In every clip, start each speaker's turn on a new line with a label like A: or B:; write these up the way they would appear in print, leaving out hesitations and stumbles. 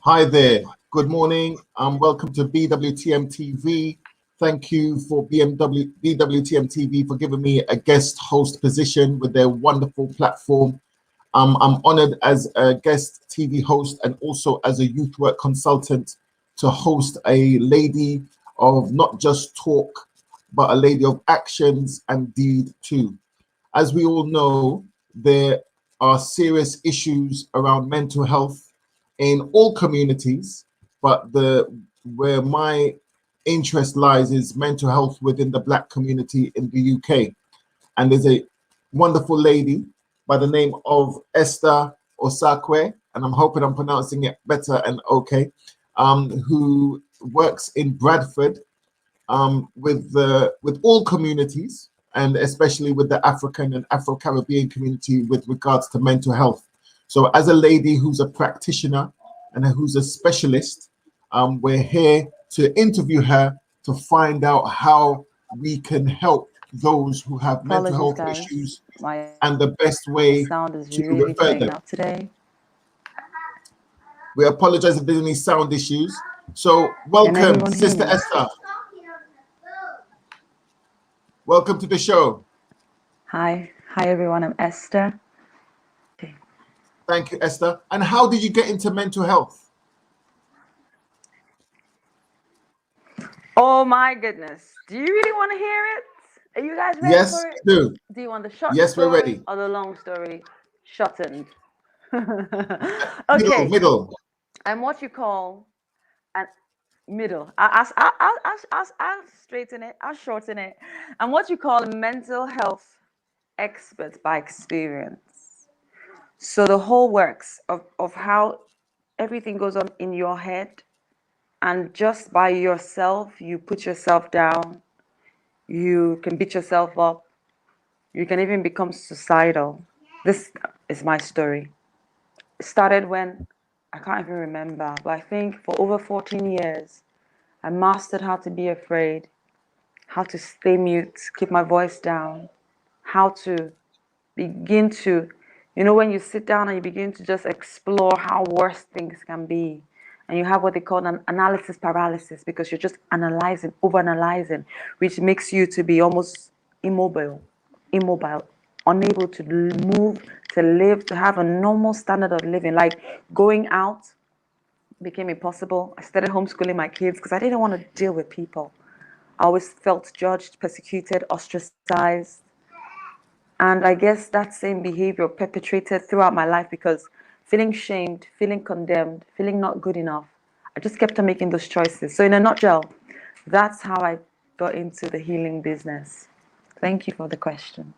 A: Hi there. Good morning. Welcome to BWTM TV. Thank you for BWTM TV for giving me a guest host position with their wonderful platform. I'm honored as a guest TV host and also as a youth work consultant to host a lady of not just talk, but a lady of actions and deed too. As we all know, there are serious issues around mental health in all communities, but where my interest lies is mental health within the Black community in the UK. And there's a wonderful lady by the name of Esther Osakwe, and I'm hoping I'm pronouncing it better and okay, who works in Bradford with all communities, and especially with the African and Afro-Caribbean community with regards to mental health. So as a lady who's a practitioner and who's a specialist, we're here to interview her to find out how we can help those who have mental health issues and the best way to refer them.
B: Today.
A: We apologize if there's any sound issues. So welcome, Sister Esther. Welcome to the show.
B: Hi everyone, I'm Esther. Okay.
A: Thank you, Esther. And how did you get into mental health?
B: Oh my goodness. Do you really want to hear it? Are you guys ready
A: Yes,
B: for it?
A: do.
B: Do you want the short
A: Yes,
B: story
A: we're ready.
B: or the long story shortened? Okay.
A: Middle.
B: I'm what you call an middle. I'll straighten it. I'll shorten it. I'm what you call a mental health expert by experience. So the whole works of how everything goes on in your head, and just by yourself, you put yourself down, you can beat yourself up, you can even become suicidal. This is my story. It started when, I can't even remember, but I think for over 14 years, I mastered how to be afraid, how to stay mute, keep my voice down, how to begin to, when you sit down and you begin to just explore how worse things can be. And you have what they call an analysis paralysis, because you're just analyzing, overanalyzing, which makes you to be almost immobile, unable to move, to live, to have a normal standard of living. Like going out became impossible. I started homeschooling my kids because I didn't want to deal with people. I always felt judged, persecuted, ostracized. And I guess that same behavior perpetrated throughout my life, because feeling shamed, feeling condemned, feeling not good enough, I just kept on making those choices. So in a nutshell, that's how I got into the healing business. Thank you for the question.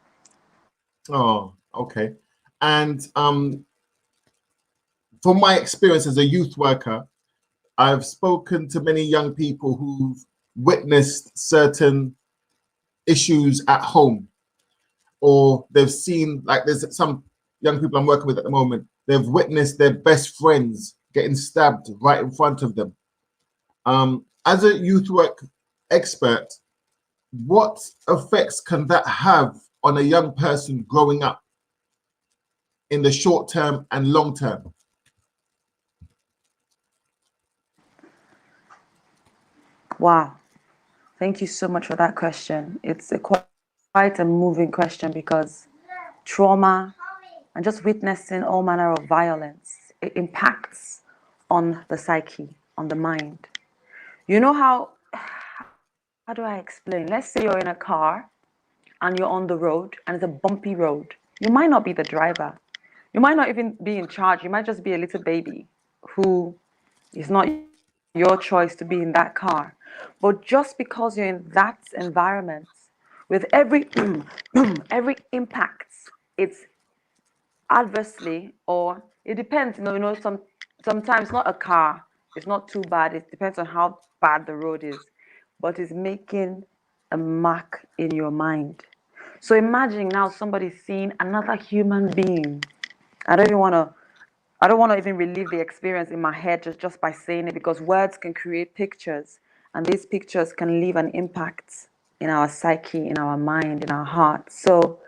A: Oh, okay. And from my experience as a youth worker, I've spoken to many young people who've witnessed certain issues at home, or they've seen, like there's some young people I'm working with at the moment, they've witnessed their best friends getting stabbed right in front of them. As a youth work expert, what effects can that have on a young person growing up in the short term and long term?
B: Wow. Thank you so much for that question. It's quite a moving question, because trauma and just witnessing all manner of violence, it impacts on the psyche, on the mind. You know how do I explain? Let's say you're in a car and you're on the road and it's a bumpy road. You might not be the driver. You might not even be in charge. You might just be a little baby who is not your choice to be in that car. But just because you're in that environment, with every every impact, it's adversely, or it depends. Sometimes not a car, it's not too bad. It depends on how bad the road is, but it's making a mark in your mind. So imagine now somebody seeing another human being. I don't want to even relive the experience in my head just by saying it, because words can create pictures, and these pictures can leave an impact in our psyche, in our mind, in our heart. So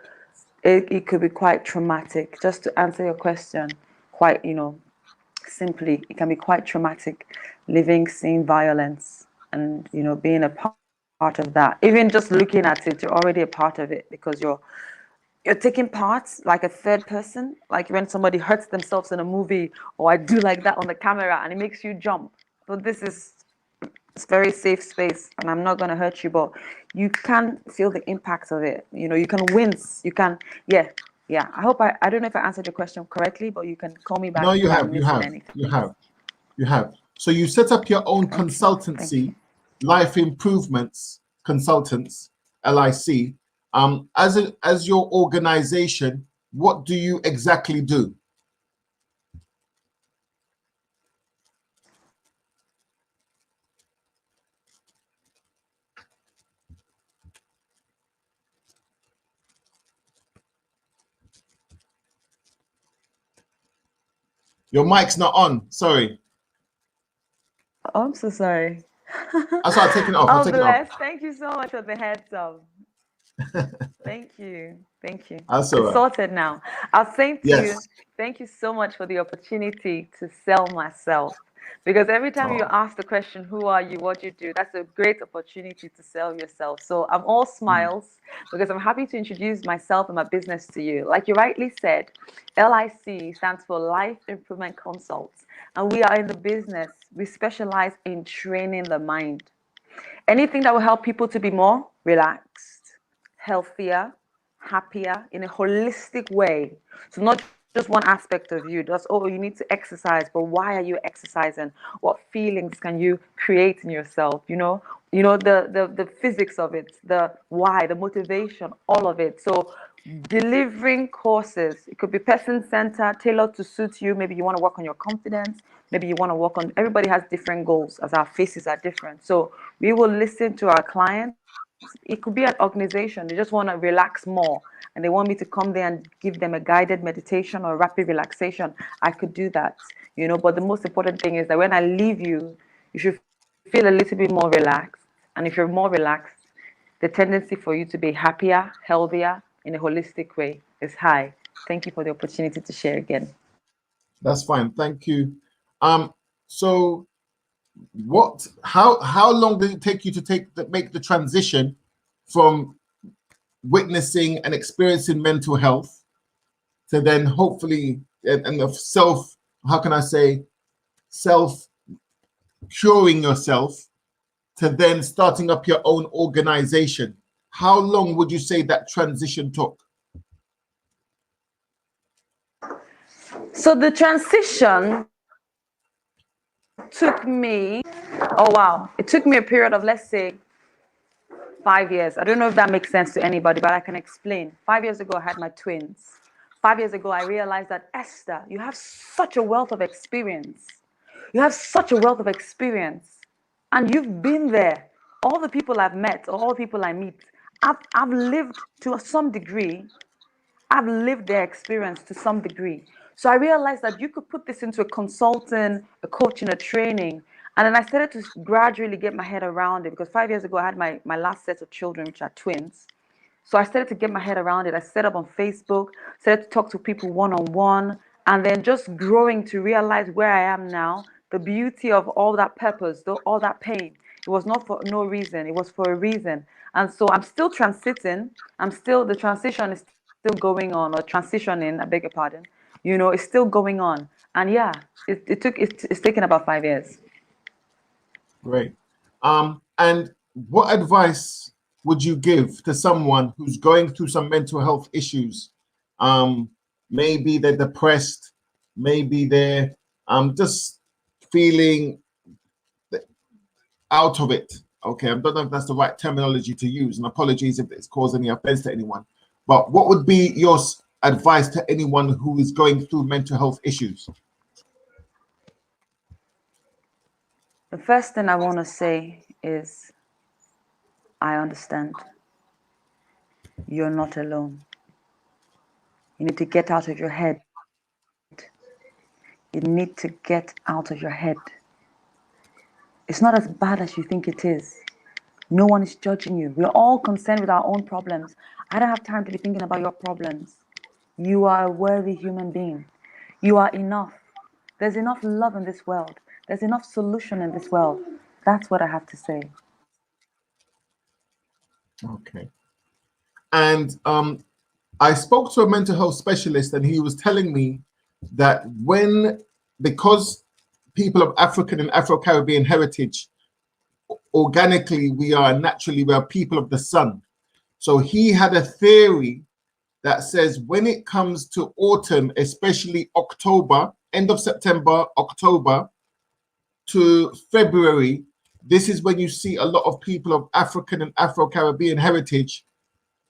B: it could be quite traumatic. Just to answer your question quite, simply, it can be quite traumatic, seeing violence, and being a part of that. Even just looking at it, you're already a part of it, because you're taking parts like a third person, like when somebody hurts themselves in a movie, or I do like that on the camera, and it makes you jump. But it's very safe space, and I'm not going to hurt you, but you can feel the impact of it. You can wince, you can, yeah. I hope I don't know if I answered your question correctly, but you can call me back.
A: No,
B: if
A: you
B: I'm
A: have, you
B: missing
A: have,
B: anything.
A: you have. So you set up your own
B: Thank
A: consultancy,
B: you.
A: Life Improvements Consultants, LIC. As your organization, what do you exactly do? Your mic's not on. Sorry.
B: Oh, I'm so sorry.
A: I started taking it off.
B: Oh,
A: I'll take it
B: bless.
A: off.
B: Thank you so much for the heads up. Thank you.
A: That's all
B: It's
A: right.
B: sorted now. I was saying to you,
A: Yes.
B: thank you so much for the opportunity to sell myself. Because every time you
A: Oh.
B: ask the question, who are you, what you do, that's a great opportunity to sell yourself. So I'm all smiles, because I'm happy to introduce myself and my business to you. Like you rightly said, LIC stands for Life Improvement Consults. And we are in the business. We specialize in training the mind. Anything that will help people to be more relaxed, healthier, happier in a holistic way. So not just one aspect of you. That's, oh, you need to exercise, but why are you exercising? What feelings can you create in yourself? The physics of it, the why, the motivation, all of it. So delivering courses, it could be person-centered, tailored to suit you. Maybe you want to work on your confidence. Maybe you want to work on, everybody has different goals, as our faces are different. So we will listen to our clients. It could be an organization, they just want to relax more, and they want me to come there and give them a guided meditation or rapid relaxation. I could do that, but the most important thing is that when I leave you, you should feel a little bit more relaxed. And if you're more relaxed, the tendency for you to be happier, healthier in a holistic way is high. Thank you for the opportunity to share again.
A: That's fine. Thank you. So how long did it take you to make the transition from witnessing and experiencing mental health to then hopefully and the how can I say, self curing yourself to then starting up your own organization? How long would you say that transition took?
B: So the transition took me, oh wow, it took me a period of, let's say, 5 years. I don't know if that makes sense to anybody, but I can explain. 5 years ago, I had my twins. 5 years ago, I realized that, Esther, you have such a wealth of experience. You have such a wealth of experience. And you've been there. All the people I've met, or all the people I meet, I've lived to some degree. I've lived their experience to some degree. So I realized that you could put this into a consulting, a coaching, a training. And then I started to gradually get my head around it, because 5 years ago, I had my last set of children, which are twins. So I started to get my head around it. I set up on Facebook, started to talk to people one-on-one, and then just growing to realize where I am now, the beauty of all that purpose, all that pain. It was not for no reason. It was for a reason. And so I'm still transiting. The transition is still going on, or transitioning, I beg your pardon. It's still going on. And yeah, it's taken about 5 years.
A: Great. And what advice would you give to someone who's going through some mental health issues? Maybe they're depressed, maybe they're just feeling out of it. Okay, I don't know if that's the right terminology to use, and apologies if it's caused any offense to anyone. But what would be your advice to anyone who is going through mental health issues?
B: The first thing I want to say is, I understand. You're not alone. You need to get out of your head. You need to get out of your head. It's not as bad as you think it is. No one is judging you. We're all concerned with our own problems. I don't have time to be thinking about your problems. You are a worthy human being. You are enough. There's enough love in this world. There's enough solution in this world. That's what I have to say.
A: Okay. And I spoke to a mental health specialist, and he was telling me that because people of African and Afro-Caribbean heritage, organically, we are people of the sun. So he had a theory that says when it comes to autumn, especially October, end of September, October to February, this is when you see a lot of people of African and Afro-Caribbean heritage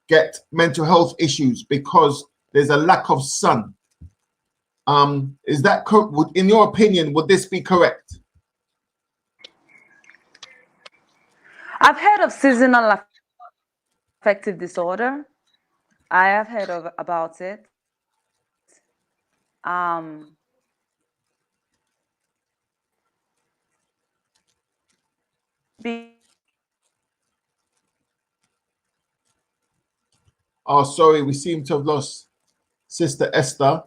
A: get mental health issues because there's a lack of sun. Is that in your opinion, would this be correct?
B: I've heard of seasonal affective disorder. I have heard about it.
A: Oh, sorry, we seem to have lost Sister Esther.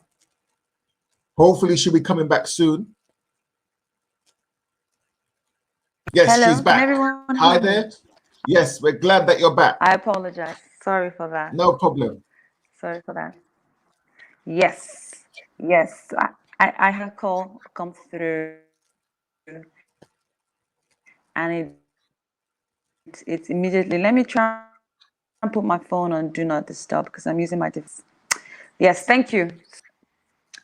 A: Hopefully she'll be coming back soon. Yes,
B: Hello,
A: she's back. Hi there. Yes, we're glad that you're back.
B: I apologize. Sorry for that.
A: No problem.
B: Sorry for that. Yes. I had a call come through, and it's immediately. Let me try and put my phone on do not disturb because I'm using my device. Yes, thank you.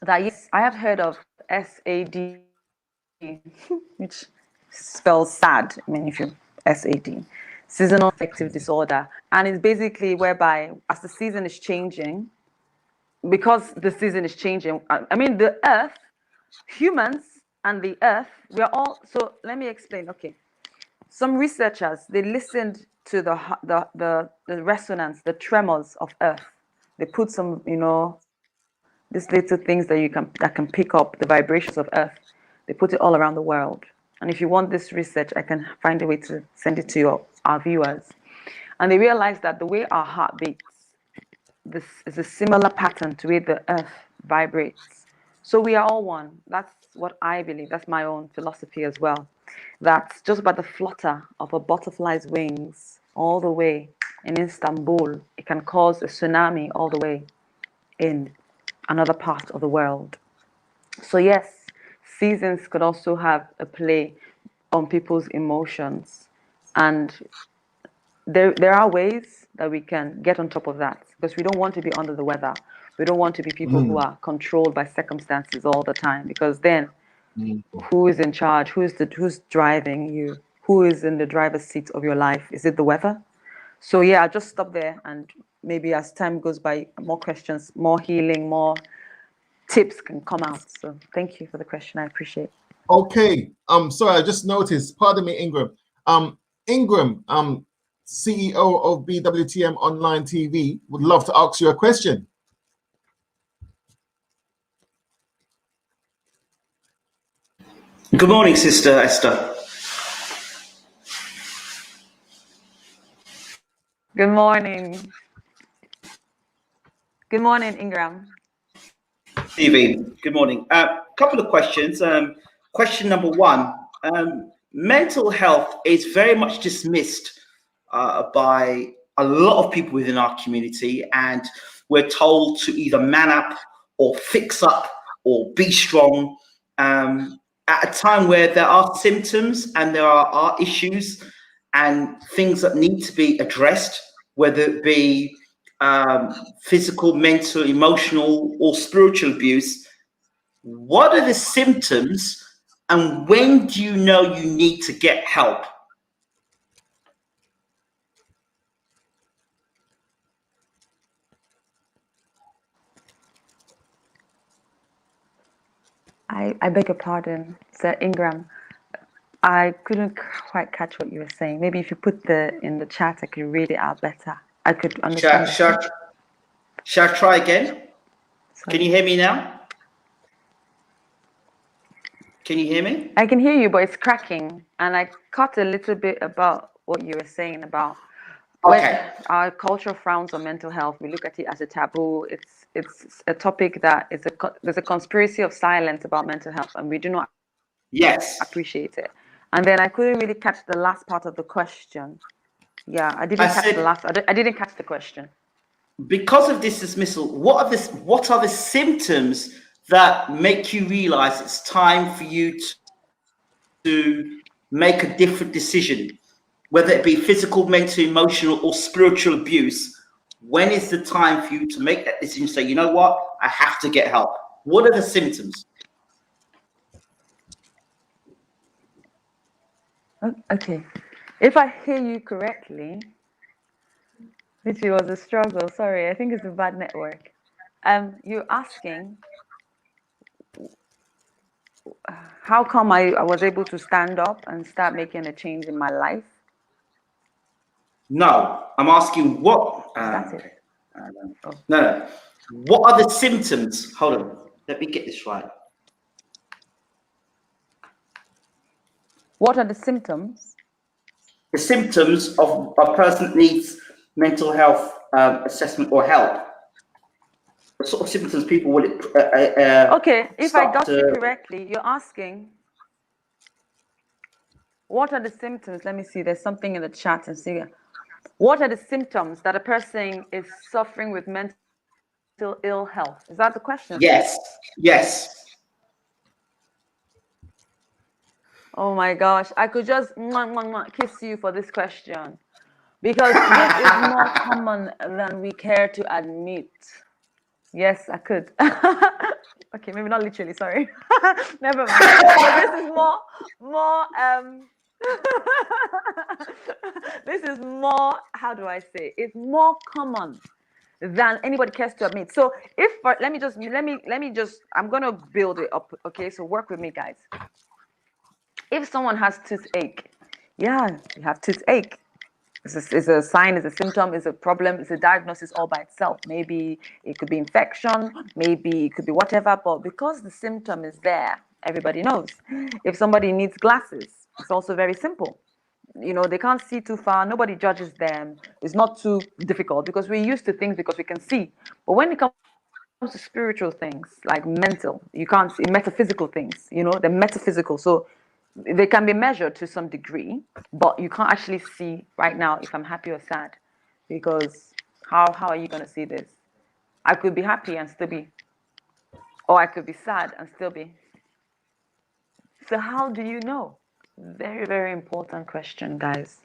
B: Yes, I have heard of SAD, which spells sad. I mean, if you SAD, seasonal affective disorder, and it's basically whereby as the season is changing, because the season is changing. I mean, the earth, humans, and the earth, we are all. So let me explain. Okay, some researchers, they listened to the resonance, the tremors of earth. They put some, these little things that can pick up the vibrations of earth. They put it all around the world. And if you want this research, I can find a way to send it to our viewers. And they realized that the way our heart beats, this is a similar pattern to where the earth vibrates. So we are all one. That's what I believe. That's my own philosophy as well. That's just by the flutter of a butterfly's wings all the way in Istanbul, it can cause a tsunami all the way in another part of the world. So yes, seasons could also have a play on people's emotions, and there are ways that we can get on top of that, because we don't want to be under the weather. We don't want to be people who are controlled by circumstances all the time, because then who is in charge? Who's driving you? Who is in the driver's seat of your life? Is it the weather? So yeah, I'll just stop there, and maybe as time goes by, more questions, more healing, more tips can come out. So thank you for the question. I appreciate it.
A: Okay. Sorry, I just noticed. Pardon me, Ingram. Ingram, CEO of BWTM Online TV, would love to ask you a question.
C: Good morning, Sister Esther.
B: Good morning. Good morning, Ingram.
C: TV. Good morning. Couple of questions. Question number one. Mental health is very much dismissed by a lot of people within our community, and we're told to either man up or fix up or be strong at a time where there are symptoms and there are issues and things that need to be addressed, whether it be physical, mental, emotional, or spiritual abuse. What are the symptoms, and when do you know you need to get help?
B: I beg your pardon, Sir Ingram. I couldn't quite catch what you were saying. Maybe if you put in the chat, I could read it out better. I could understand.
C: Shall I try again?
B: Sorry.
C: Can you hear me now? Can you hear me?
B: I can hear you, but it's cracking. And I caught a little bit about what you were saying about when our culture frowns on mental health. We look at it as a taboo. it's a topic that there's a conspiracy of silence about mental health, and we do not appreciate it. And then I couldn't really catch the last part of the question. Yeah, I didn't catch the question.
C: Because of this dismissal, what are the symptoms that make you realize it's time for you to make a different decision, whether it be physical, mental, emotional, or spiritual abuse? When is the time for you to make that decision? Say, you know what, I have to get help. What are the symptoms?
B: Okay, if I hear you correctly, which was a struggle. Sorry, I think it's a bad network. You're asking how come I was able to stand up and start making a change in my life?
C: No, I'm asking what.
B: That's it.
C: No. What are the symptoms? Hold on. Let me get this right.
B: What are the symptoms?
C: The symptoms of a person that needs mental health assessment or help. The sort of symptoms people will.
B: Okay, if I got you correctly, you're asking, what are the symptoms? Let me see. There's something in the chat and see. What are the symptoms that a person is suffering with mental ill health? Is that the question?
C: Yes.
B: Oh my gosh, I could just kiss you for this question, because this is more common than we care to admit. Yes, I could. Okay, maybe not literally, sorry. Never mind. This is this is more, how do I say? It's more common than anybody cares to admit. So let me just, I'm gonna build it up. Okay, so work with me, guys. If someone has toothache, yeah, you have toothache. It's a sign, it's a symptom, it's a problem, it's a diagnosis all by itself. Maybe it could be infection, maybe it could be whatever, but because the symptom is there, everybody knows. If somebody needs glasses, it's also very simple. You know, they can't see too far, nobody judges them. It's not too difficult because we're used to things because we can see. But when it comes to spiritual things, like mental, you can't see metaphysical things, you know, they're metaphysical. So they can be measured to some degree, but you can't actually see right now if I'm happy or sad, because how are you going to see this? I could be happy and still be, or I could be sad and still be. So how do you know? Very, very important question, guys.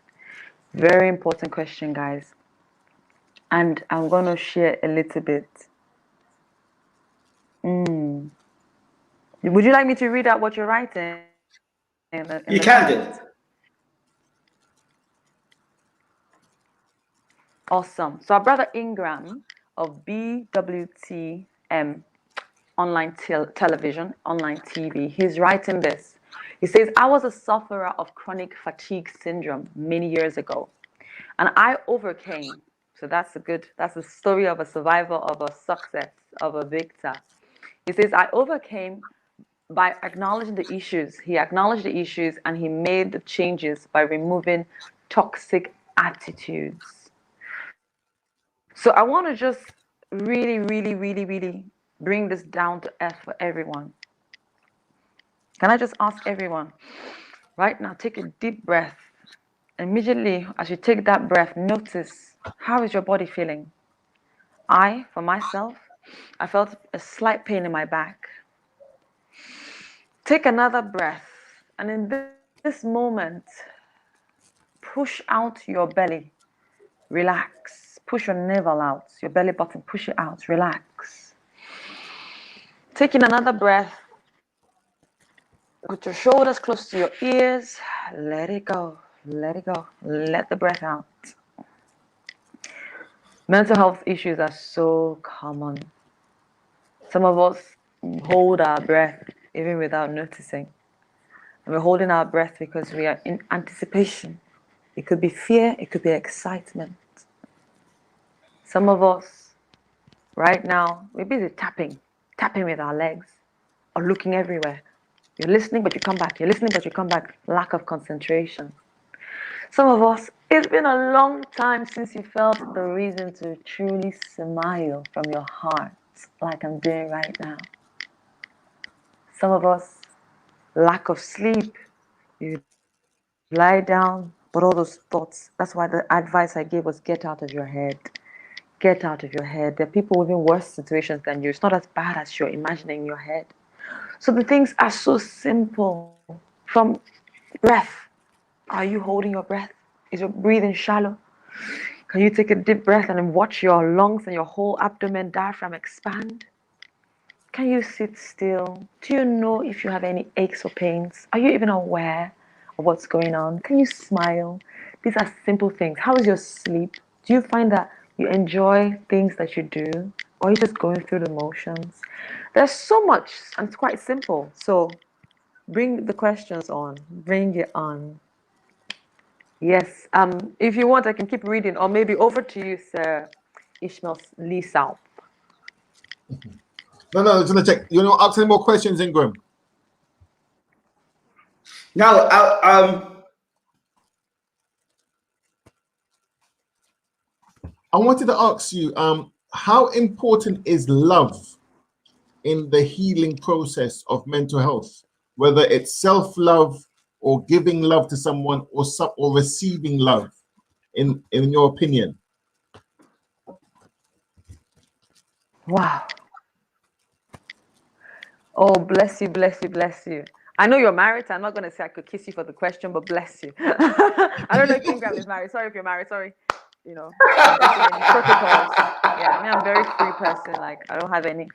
B: Very important question, guys. And I'm going to share a little bit. Would you like me to read out what you're writing?
C: You can do.
B: Awesome. So our brother Ingram of BWTM online television, online TV, he's writing this. He says, I was a sufferer of chronic fatigue syndrome many years ago, and I overcame. So that's the story of a survivor, of a success, of a victor. He says, I overcame by acknowledging the issues. He acknowledged the issues and he made the changes by removing toxic attitudes. So I want to just really, really, really, really bring this down to earth for everyone. Can I just ask everyone, right now, take a deep breath. Immediately, as you take that breath, notice, how is your body feeling? For myself, I felt a slight pain in my back. Take another breath, and in this moment, push out your belly. Relax. Push your navel out, your belly button, push it out. Relax. Taking another breath. Put your shoulders close to your ears. Let it go. Let it go. Let the breath out. Mental health issues are so common. Some of us hold our breath even without noticing. And we're holding our breath because we are in anticipation. It could be fear, it could be excitement. Some of us, right now, we're busy tapping with our legs or looking everywhere. You're listening, but you come back. You're listening, but you come back. Lack of concentration. Some of us, it's been a long time since you felt the reason to truly smile from your heart. like I'm doing right now. Some of us, lack of sleep, you lie down, but all those thoughts, that's why the advice I gave was get out of your head. Get out of your head. There are people with even worse situations than you. It's not as bad as you're imagining in your head. So the things are so simple. From breath. Are you holding your breath? Is your breathing shallow? Can you take a deep breath and then watch your lungs and your whole abdomen, diaphragm expand? Can you sit still? Do you know if you have any aches or pains? Are you even aware of what's going on? Can you smile? These are simple things. How is your sleep? Do you find that you enjoy things that you do? Or are you just going through the motions? There's so much, and it's quite simple. So bring the questions on. Bring it on. Yes. If you want, I can keep reading, or maybe over to you, Sir Ishmael Lisa.
A: No, I was gonna check. You know, ask any more questions, Ingram.
C: No,
A: I wanted to ask you, how important is love in the healing process of mental health, whether it's self-love or giving love to someone or receiving love, in your opinion?
B: Wow. Oh, bless you, bless you, bless you. I know you're married, so I'm not going to say I could kiss you for the question, but bless you. I don't know if Ingram is married. Sorry if you're married. Sorry. You know, breaking any protocols. Yeah, I mean, I'm a very free person. Like, I don't have anything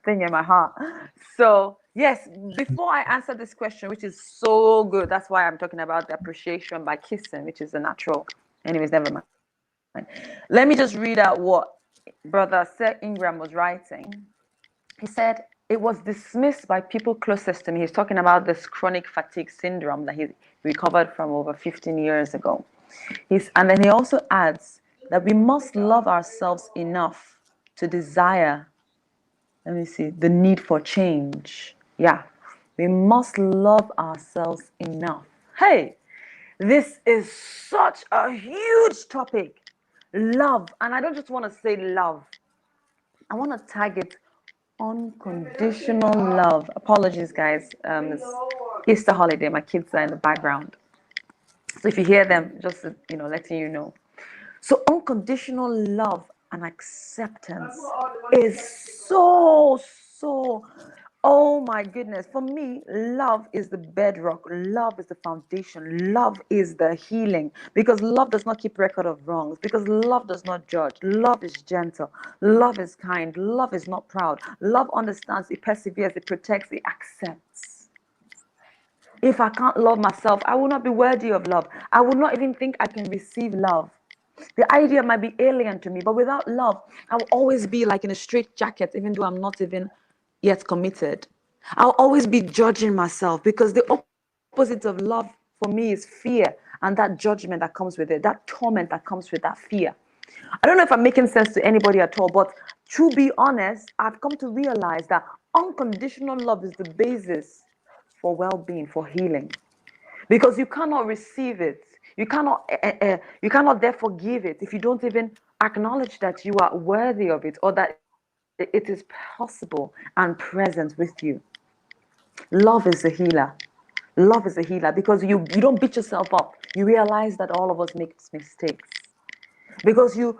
B: in my heart. So, yes, before I answer this question, which is so good, that's why I'm talking about the appreciation by kissing, which is the natural. Anyways, never mind. Let me just read out what Brother Sir Ingram was writing. He said, it was dismissed by people closest to me. He's talking about this chronic fatigue syndrome that he recovered from over 15 years ago. And then he also adds that we must love ourselves enough to desire, let me see, the need for change. Yeah, we must love ourselves enough. Hey, this is such a huge topic. Love. And I don't just want to say love. I want to tag it unconditional love. Apologies, guys. It's Easter holiday. My kids are in the background. So if you hear them, just, you know, letting you know. So unconditional love and acceptance is so, oh my goodness. For me, love is the bedrock. Love is the foundation. Love is the healing. Because love does not keep record of wrongs. Because love does not judge. Love is gentle. Love is kind. Love is not proud. Love understands. It perseveres. It protects. It accepts. If I can't love myself, I will not be worthy of love. I will not even think I can receive love. The idea might be alien to me, but without love, I will always be like in a straitjacket, even though I'm not even yet committed. I'll always be judging myself, because the opposite of love for me is fear, and that judgment that comes with it, that torment that comes with that fear. I don't know if I'm making sense to anybody at all, but to be honest, I've come to realize that unconditional love is the basis for well-being, for healing, because you cannot receive it. You cannot therefore give it if you don't even acknowledge that you are worthy of it, or that it is possible and present with you. Love is a healer. Love is a healer, because you don't beat yourself up. You realize that all of us make mistakes. Because you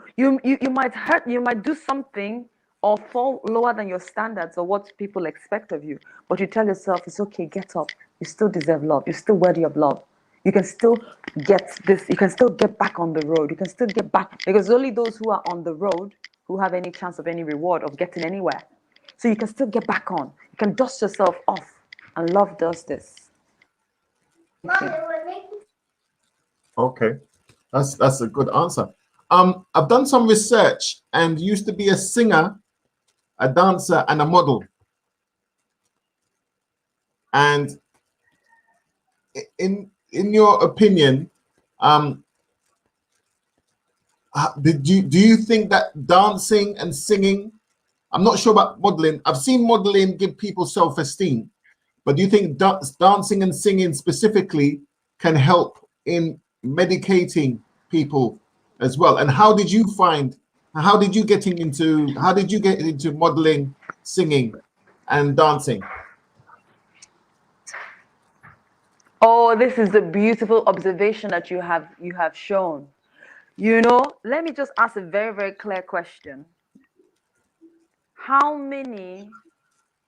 B: might hurt, you might do something or fall lower than your standards or what people expect of you. But you tell yourself, it's okay, get up. You still deserve love. You're still worthy of love. You can still get this, you can still get back on the road. You can still get back, because only those who are on the road who have any chance of any reward of getting anywhere. So you can still get back on. You can dust yourself off. And love does this.
A: Okay, that's a good answer. I've done some research and used to be a singer, a dancer, and a model. And in your opinion, do you think that dancing and singing? I'm not sure about modeling. I've seen modeling give people self-esteem, but do you think dancing and singing specifically can help in medicating people as well? And how did you find How did you get into modeling, singing, and dancing?
B: Oh, this is the beautiful observation that you have shown. You know, let me just ask a very, very clear question. How many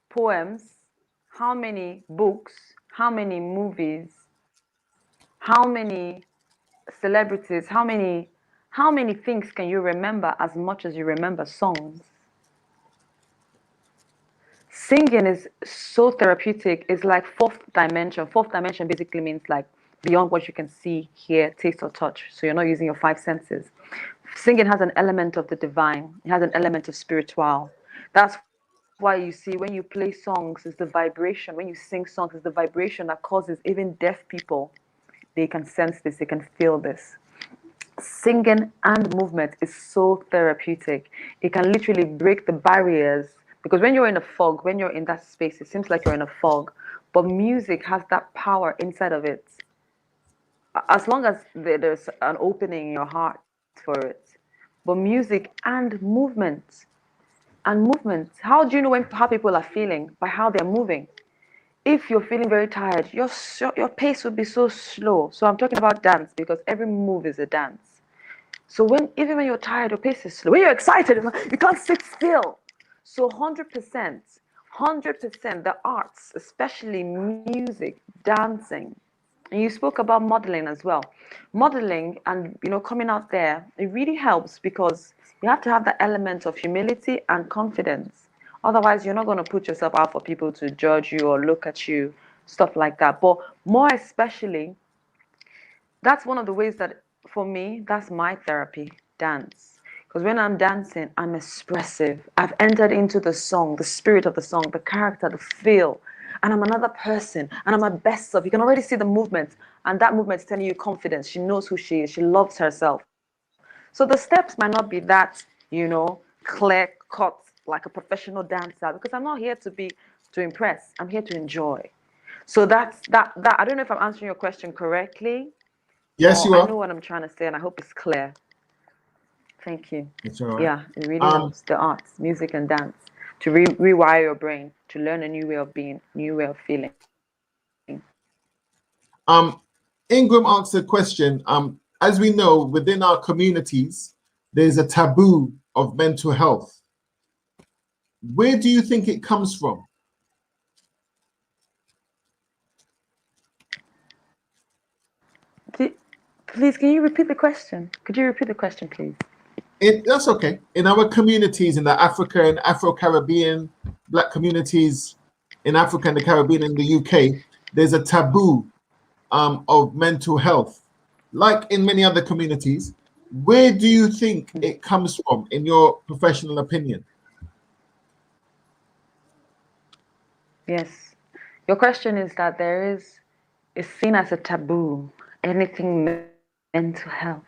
B: poems, how many books, how many movies, how many celebrities, how many things can you remember as much as you remember songs? Singing is so therapeutic. It's like fourth dimension. Fourth dimension basically means like beyond what you can see, hear, taste, or touch. So you're not using your five senses. Singing has an element of the divine. It has an element of spiritual. That's why you see when you play songs, it's the vibration. When you sing songs, it's the vibration that causes even deaf people, they can sense this, they can feel this. Singing and movement is so therapeutic. It can literally break the barriers, because when you're in a fog, when you're in that space, it seems like you're in a fog. But music has that power inside of it. As long as there's an opening in your heart for it. But music and movement, how do you know how people are feeling? By how they're moving. If you're feeling very tired, your pace will be so slow. So I'm talking about dance, because every move is a dance. So even when you're tired, your pace is slow. When you're excited, you can't sit still. So 100%, 100%, the arts, especially music, dancing. And you spoke about modeling as well. Modeling and, you know, coming out there, it really helps, because you have to have that element of humility and confidence. Otherwise, you're not going to put yourself out for people to judge you or look at you, stuff like that. But more especially, that's one of the ways that, for me, that's my therapy, dance. Because when I'm dancing, I'm expressive. I've entered into the song, the spirit of the song, the character, the feel. And I'm another person, and I'm my best self. You can already see the movement, and that movement is telling you confidence. She knows who she is. She loves herself. So the steps might not be that, you know, clear cut like a professional dancer, because I'm not here to impress. I'm here to enjoy. So that's that. I don't know if I'm answering your question correctly.
A: Yes, you
B: I
A: are.
B: know what I'm trying to say, and I hope it's clear. Thank you.
A: It's all right.
B: Yeah, it really helps, the arts, music and dance, to rewire your brain, to learn a new way of being, new way of feeling.
A: Ingram asked a question. As we know, within our communities, there's a taboo of mental health. Where do you think it comes from?
B: Please, can you repeat the question? Could you repeat the question, please?
A: That's okay. In our communities, in the Africa and Afro-Caribbean, Black communities in Africa and the Caribbean and the UK, there's a taboo of mental health. Like in many other communities, where do you think it comes from, in your professional opinion?
B: Yes. Your question is that it's seen as a taboo, anything mental health.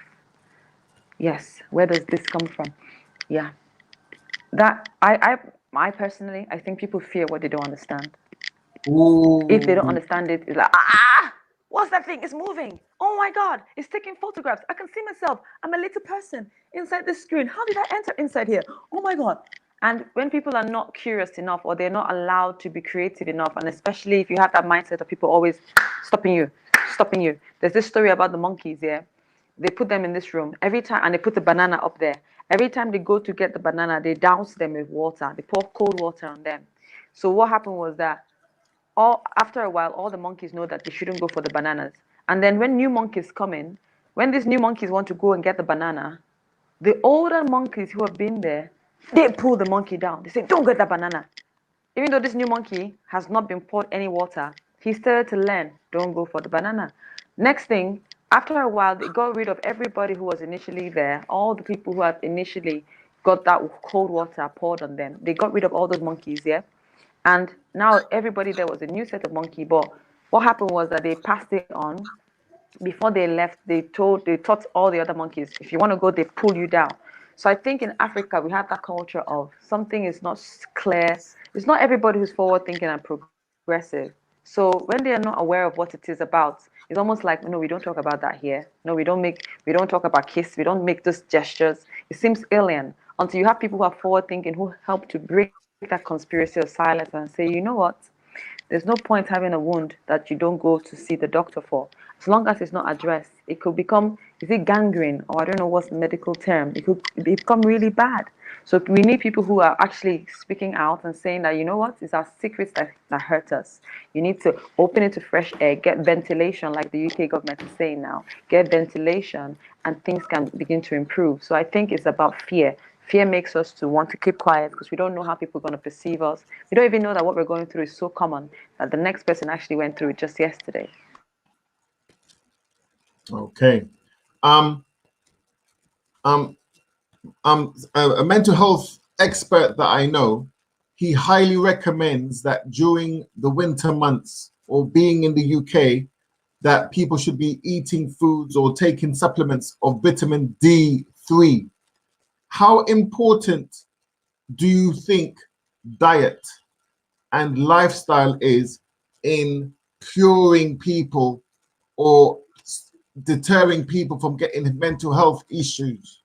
B: Yes. Where does this come from? Yeah. That I personally, I think people fear what they don't understand.
A: Ooh.
B: If they don't understand it, it's like, what's that thing? It's moving. Oh my God, it's taking photographs. I can see myself. I'm a little person inside the screen. How did I enter inside here? Oh my God. And when people are not curious enough, or they're not allowed to be creative enough, and especially if you have that mindset of people always stopping you. There's this story about the monkeys, yeah? They put them in this room every time, and they put the banana up there. Every time they go to get the banana, they douse them with water. They pour cold water on them. So what happened was that after a while, all the monkeys know that they shouldn't go for the bananas. And then when new monkeys come in, when these new monkeys want to go and get the banana, the older monkeys who have been there, they pull the monkey down. They say, don't get that banana. Even though this new monkey has not been poured any water, he started to learn, don't go for the banana. Next thing, after a while, they got rid of everybody who was initially there, all the people who had initially got that cold water poured on them. They got rid of all those monkeys, yeah? And now everybody there was a new set of monkey. But what happened was that they passed it on. Before they left, they taught all the other monkeys, if you want to go, they pull you down. So I think in Africa, we have that culture of something is not clear. It's not everybody who's forward thinking and progressive. So when they are not aware of what it is about, it's almost like, no, we don't talk about that here. No, we don't talk about kiss. We don't make those gestures. It seems alien. until you have people who are forward thinking, who help to break that conspiracy of silence and say, you know what? There's no point having a wound that you don't go to see the doctor for. As long as it's not addressed, it could become, is it gangrene? Or I don't know what's the medical term. It could become really bad. So we need people who are actually speaking out and saying that, you know what, it's our secrets that hurt us. You need to open it to fresh air, get ventilation, like the UK government is saying now. Get ventilation and things can begin to improve. So I think it's about fear. Fear makes us to want to keep quiet because we don't know how people are going to perceive us. We don't even know that what we're going through is so common that the next person actually went through it just yesterday.
A: Okay. A mental health expert that I know, he highly recommends that during the winter months or being in the UK, that people should be eating foods or taking supplements of vitamin D3. How important do you think diet and lifestyle is in curing people or deterring people from getting mental health issues?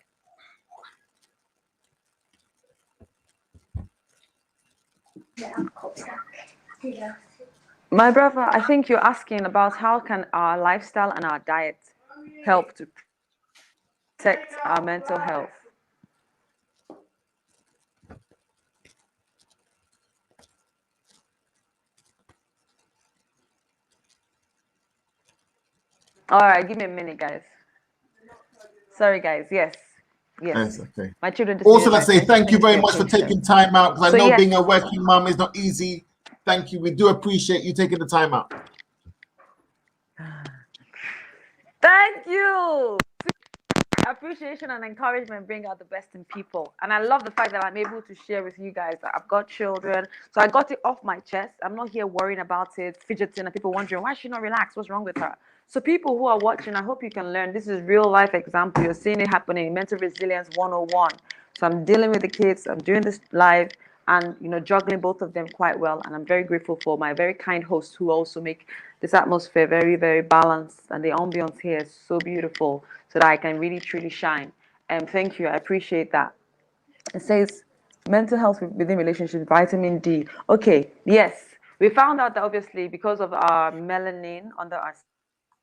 B: My brother, I think you're asking about how can our lifestyle and our diet help to protect our mental health. All right, give me a minute, guys. Sorry, guys. Yes.
A: Yes, okay.
B: My children.
A: Also, let's say thank you very much for taking time out, because I know being a working mom is not easy. Thank you. We do appreciate you taking the time out.
B: Thank you. Appreciation and encouragement bring out the best in people. And I love the fact that I'm able to share with you guys that I've got children. So I got it off my chest. I'm not here worrying about it, fidgeting, and people wondering, why is she not relaxed? What's wrong with her? So people who are watching, I hope you can learn. This is real life example. You're seeing it happening. Mental resilience 101. So I'm dealing with the kids. I'm doing this live and, you know, juggling both of them quite well. And I'm very grateful for my very kind hosts who also make this atmosphere very, very balanced. And the ambience here is so beautiful so that I can really, truly shine. And thank you. I appreciate that. It says mental health within relationships, vitamin D. Okay, yes. We found out that obviously because of our melanin under our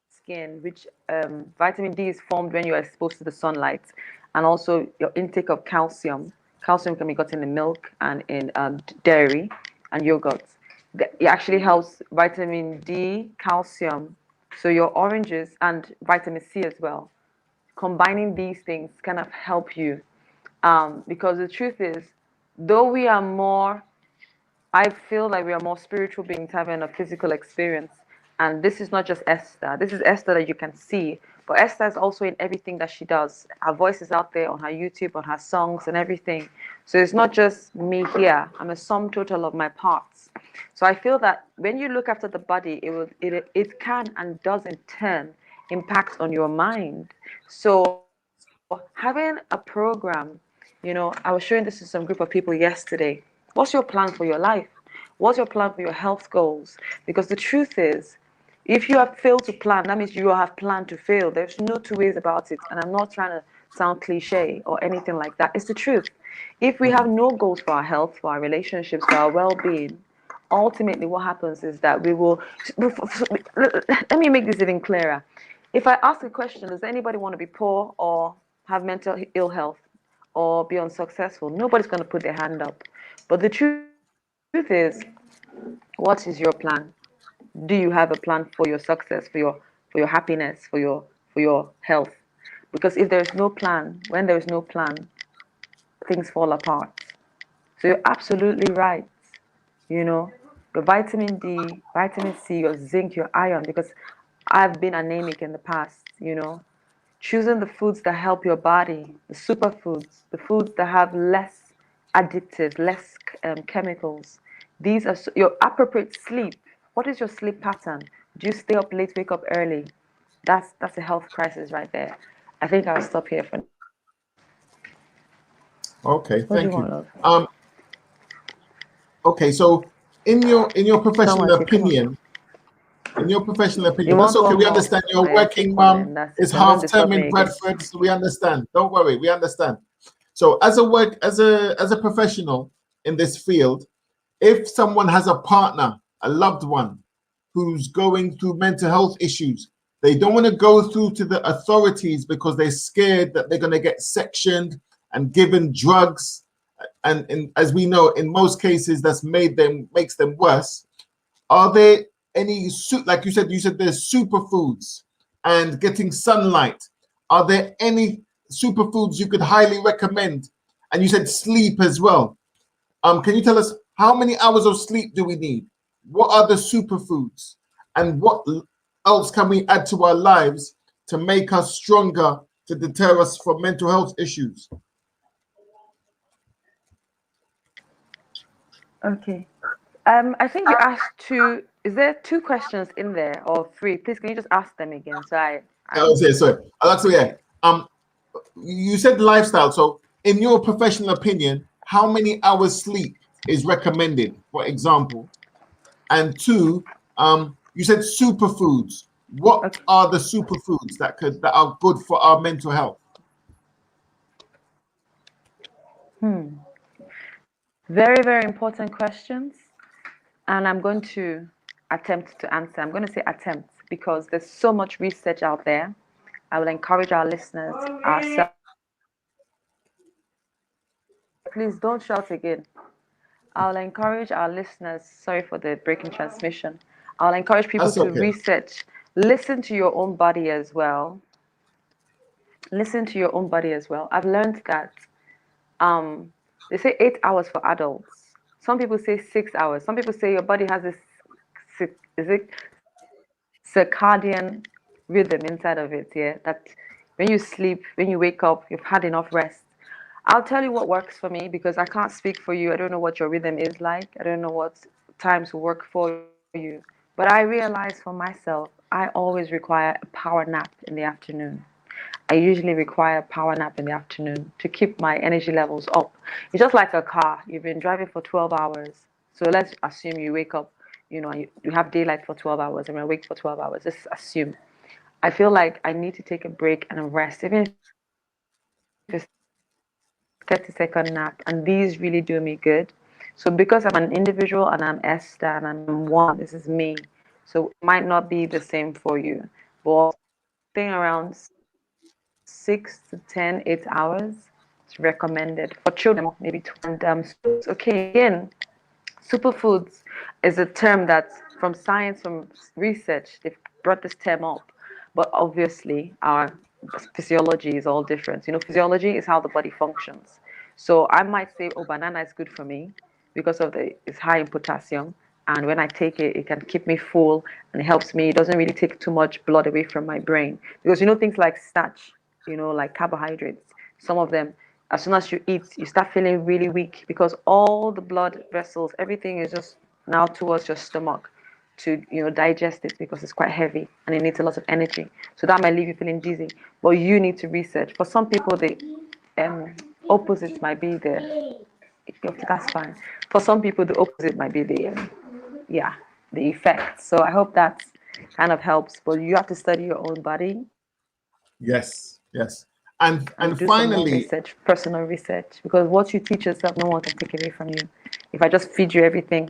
B: skin, which vitamin D is formed when you're exposed to the sunlight, and also your intake of calcium. Calcium can be gotten in milk and in dairy and yogurt. It actually helps vitamin D, calcium, so your oranges, and vitamin C as well. Combining these things kind of help you, because the truth is, though we are more, I feel like we are more spiritual beings having a physical experience. And this is not just Esther. This is Esther that you can see. But Esther is also in everything that she does. Her voice is out there on her YouTube, on her songs and everything. So it's not just me here. I'm a sum total of my parts. So I feel that when you look after the body, it can and does in turn impact on your mind. So having a program, you know, I was showing this to some group of people yesterday. What's your plan for your life? What's your plan for your health goals? Because the truth is, if you have failed to plan, that means you have planned to fail. There's no two ways about it. And I'm not trying to sound cliche or anything like that. It's the truth. If we have no goals for our health, for our relationships, for our well-being, ultimately what happens is that we will, let me make this even clearer. If I ask a question, does anybody want to be poor or have mental ill health or be unsuccessful? Nobody's going to put their hand up. But the truth is, what is your plan? Do you have a plan for your success, for your happiness, for your health? Because if there is no plan, when there is no plan, things fall apart. So you're absolutely right. You know, your vitamin D, vitamin C, your zinc, your iron, because I've been anemic in the past, you know. Choosing the foods that help your body, the superfoods, the foods that have less additives, less chemicals. These are your appropriate sleep. What is your sleep pattern? Do you stay up late, wake up early? That's a health crisis right there. I think I'll stop here for now.
A: Okay, thank you. Okay, so in your professional opinion, that's okay. We understand you're a working mom. It's half term in Bradford, so we understand. Don't worry, we understand. So as a professional in this field, if someone has a partner, a loved one who's going through mental health issues, they don't want to go through to the authorities because they're scared that they're going to get sectioned and given drugs. And as we know, in most cases, that's makes them worse. Are there any, like you said there's superfoods and getting sunlight? Are there any superfoods you could highly recommend? And you said sleep as well. Can you tell us how many hours of sleep do we need? What are the superfoods? And what else can we add to our lives to make us stronger, to deter us from mental health issues?
B: Okay. I think you asked two. Is there two questions in there or three? Please, can you just ask them again? So I
A: Sorry. Yeah. You said lifestyle. So, in your professional opinion, how many hours sleep is recommended, for example? And two, you said superfoods. What are the superfoods that are good for our mental health?
B: Very, very important questions. And I'm going to attempt to answer. I'm going to say attempt because there's so much research out there. I will encourage our listeners, ourselves. Please don't shout again. I'll encourage our listeners, sorry for the breaking transmission. I'll encourage people to research, listen to your own body as well. Listen to your own body as well. I've learned that they say 8 hours for adults. Some people say 6 hours. Some people say your body has this, is it circadian rhythm inside of it, yeah? That when you sleep, when you wake up, you've had enough rest. I'll tell you what works for me because I can't speak for you. I don't know what your rhythm is like. I don't know what times will work for you. But I realize for myself, I always require a power nap in the afternoon. I usually require a power nap in the afternoon to keep my energy levels up. It's just like a car. You've been driving for 12 hours. So let's assume you wake up, you have daylight for 12 hours and you're awake for 12 hours. Let's assume. I feel like I need to take a break and rest, even if it's 30-second nap. And these really do me good. So because I'm an individual and I'm Esther and I'm one, this is me. So it might not be the same for you. But staying around 6 to 10, 8 hours is recommended for children, maybe 20. And okay, again, superfoods is a term that from science, from research, they've brought this term up. But obviously, our physiology is all different. Physiology is how the body functions. So I might say, oh, banana is good for me because it's high in potassium. And when I take it, it can keep me full and it helps me. It doesn't really take too much blood away from my brain. Because things like starch, like carbohydrates, some of them, as soon as you eat, you start feeling really weak because all the blood vessels, everything is just now towards your stomach to digest it because it's quite heavy and it needs a lot of energy. So that might leave you feeling dizzy. But you need to research. For some people, the opposite might be that's fine. For some people, the opposite might be the effect. So I hope that kind of helps. But you have to study your own body.
A: Yes. And
B: do
A: finally,
B: some more research, personal research, because what you teach yourself, no one can take away from you. If I just feed you everything,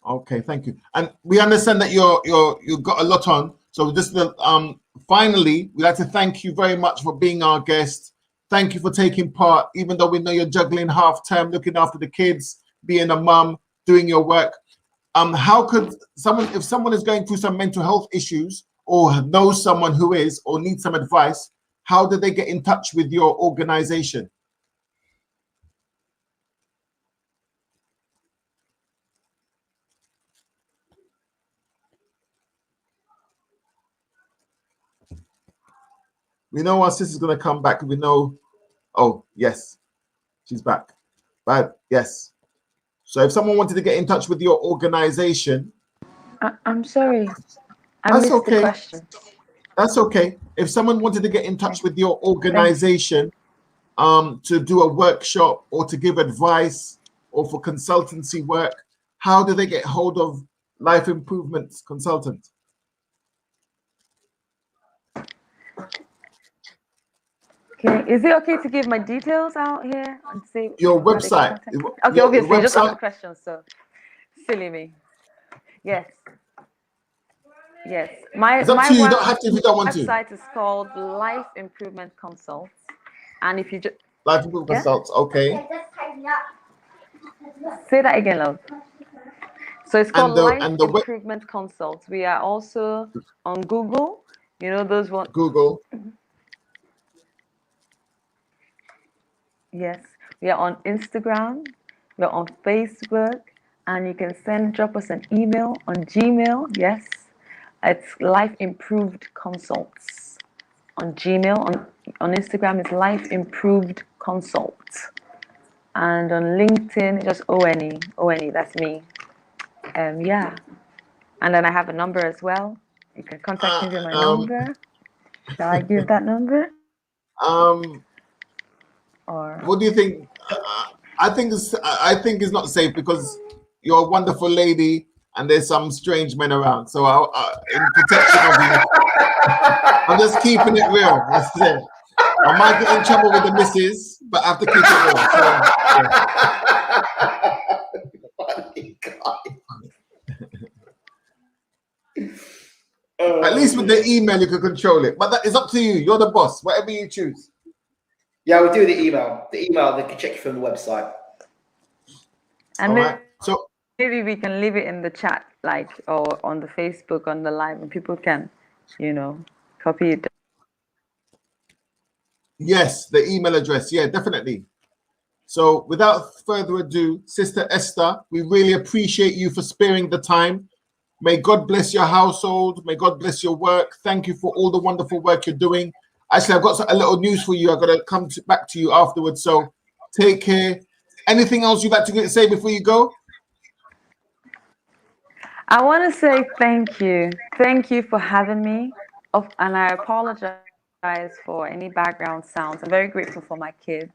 A: okay, thank you. And we understand that you've got a lot on. So just finally, we'd like to thank you very much for being our guest. Thank you for taking part, even though we know you're juggling half term, looking after the kids, being a mum, doing your work. How could if someone is going through some mental health issues or knows someone who is or needs some advice, how do they get in touch with your organization? We know our sister's going to come back. We know, oh, yes, she's back. But yes. So if someone wanted to get in touch with your organization.
B: I'm sorry. I missed the question.
A: That's okay. If someone wanted to get in touch with your organization to do a workshop or to give advice or for consultancy work, how do they get hold of Life Improvement Consultant?
B: Okay, is it okay to give my details out here and say
A: Your
B: how they can
A: website.
B: contact me?
A: Your
B: Okay, obviously, you just asked
A: website.
B: the question, so silly me. Yes, yes.
A: It's up to you. You don't have to if you don't want to.
B: Website is called Life Improvement Consults, and if you just
A: Life Improvement Consults. Okay.
B: say that again, love. So it's called Life
A: And the
B: Improvement Consults. We are also on Google. You know those ones.
A: Google.
B: Yes, we are on Instagram. We're on Facebook, and you can drop us an email on Gmail. Yes, it's Life Improved Consults on Gmail. On Instagram, it's Life Improved Consults, and on LinkedIn, just ONE. That's me. Yeah, and then I have a number as well. You can contact me with my number. Shall I give that number? Or
A: what do you think? I think it's not safe because you're a wonderful lady and there's some strange men around. So in protection of you, I'm just keeping it real. That's it. I might get in trouble with the missus, but I have to keep it real. So, at least with the email, you can control it. But that is up to you. You're the boss. Whatever you choose.
C: Yeah, we'll do the email. The email, they can check you from the website.
B: And
A: right. So
B: maybe we can leave it in the chat, like, or on the Facebook, on the live, and people can, copy it.
A: Yes, the email address. Yeah, definitely. So without further ado, Sister Esther, we really appreciate you for sparing the time. May God bless your household. May God bless your work. Thank you for all the wonderful work you're doing. Actually, I've got a little news for you. I've got to come back to you afterwards. So take care. Anything else you'd like to say before you go?
B: I want to say thank you. Thank you for having me. And I apologize for any background sounds. I'm very grateful for my kids.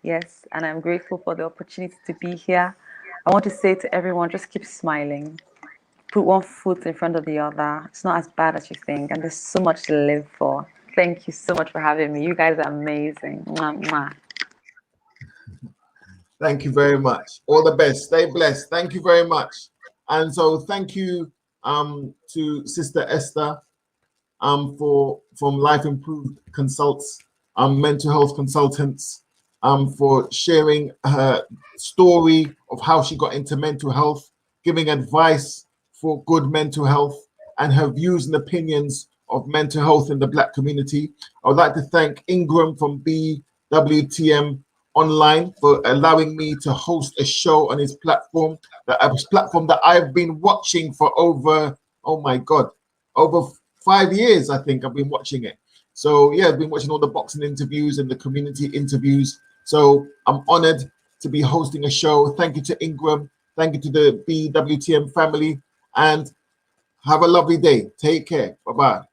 B: Yes, and I'm grateful for the opportunity to be here. I want to say to everyone, just keep smiling. Put one foot in front of the other. It's not as bad as you think, and there's so much to live for. Thank you so much for having me. You guys are amazing. Mwah, mwah.
A: Thank you very much. All the best. Stay blessed. Thank you very much. And so thank you to Sister Esther from Life Improved Consults, mental health consultants, for sharing her story of how she got into mental health, giving advice for good mental health, and her views and opinions of mental health in the Black community. I would like to thank Ingram from BWTM Online for allowing me to host a show on his platform, that I've been watching for over 5 years. I think I've been watching it. So yeah, I've been watching all the boxing interviews and the community interviews. So I'm honored to be hosting a show. Thank you to Ingram. Thank you to the BWTM family, and have a lovely day. Take care. Bye-bye.